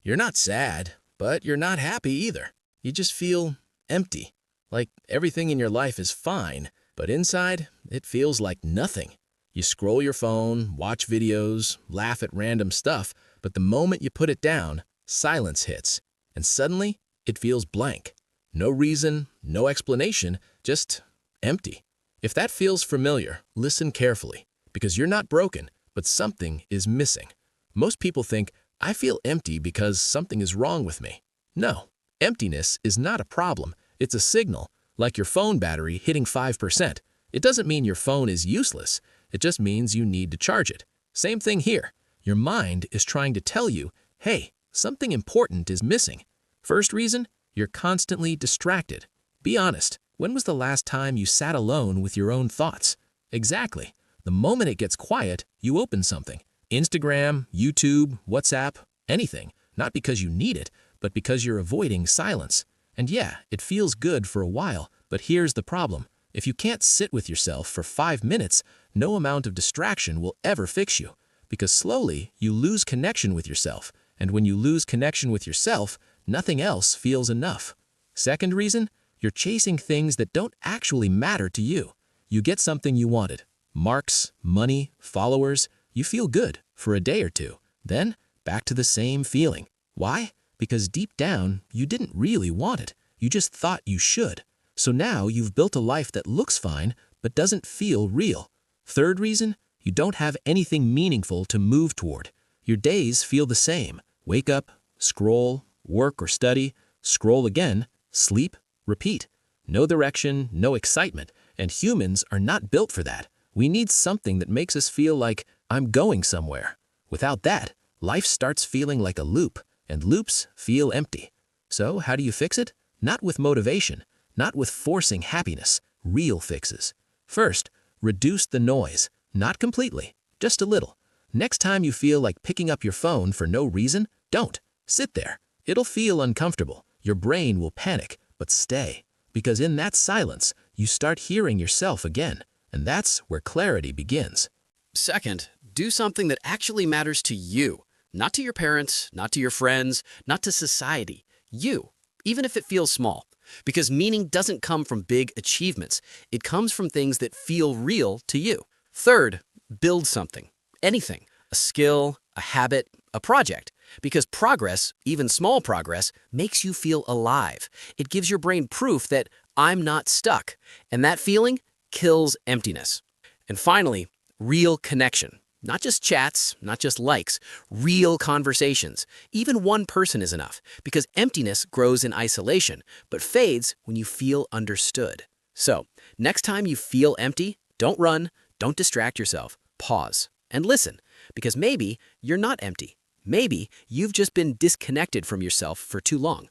You're not sad, but you're not happy either. You just feel empty, like everything in your life is fine, but inside, it feels like nothing. You scroll your phone, watch videos, laugh at random stuff, but the moment you put it down, silence hits, and suddenly, it feels blank. No reason, no explanation, just empty. If that feels familiar, listen carefully, because you're not broken, but something is missing. Most people think, I feel empty because something is wrong with me. No, emptiness is not a problem. It's a signal, like your phone battery hitting 5%. It doesn't mean your phone is useless. It just means you need to charge it. Same thing here. Your mind is trying to tell you, hey, something important is missing. First reason, you're constantly distracted. Be honest, when was the last time you sat alone with your own thoughts? Exactly. The moment it gets quiet, you open something. Instagram, YouTube, WhatsApp, anything. Not because you need it, but because you're avoiding silence. And yeah, it feels good for a while, but here's the problem. If you can't sit with yourself for 5 minutes, no amount of distraction will ever fix you. Because slowly, you lose connection with yourself. And when you lose connection with yourself, nothing else feels enough. Second reason, you're chasing things that don't actually matter to you. You get something you wanted. Marks, money, followers. You feel good for a day or two. Then, back to the same feeling. Why? Because deep down, you didn't really want it. You just thought you should. So now you've built a life that looks fine, but doesn't feel real. Third reason, you don't have anything meaningful to move toward. Your days feel the same. Wake up, scroll, work or study, scroll again, sleep, repeat. No direction, no excitement, and humans are not built for that. We need something that makes us feel like, I'm going somewhere. Without that, life starts feeling like a loop, and loops feel empty. So how do you fix it? Not with motivation, not with forcing happiness, real fixes. First, reduce the noise, not completely, just a little. Next time you feel like picking up your phone for no reason, don't. Sit there. It'll feel uncomfortable. Your brain will panic, but stay. Because in that silence, you start hearing yourself again, and that's where clarity begins. Second, do something that actually matters to you, not to your parents, not to your friends, not to society. You, even if it feels small. Because meaning doesn't come from big achievements. It comes from things that feel real to you. Third, build something. Anything. A skill, a habit, a project. Because progress, even small progress, makes you feel alive. It gives your brain proof that I'm not stuck. And that feeling kills emptiness. And finally, real connection. Not just chats, not just likes, real conversations. Even one person is enough, because emptiness grows in isolation, but fades when you feel understood. So, next time you feel empty, don't run, don't distract yourself. Pause and listen, because maybe you're not empty. Maybe you've just been disconnected from yourself for too long.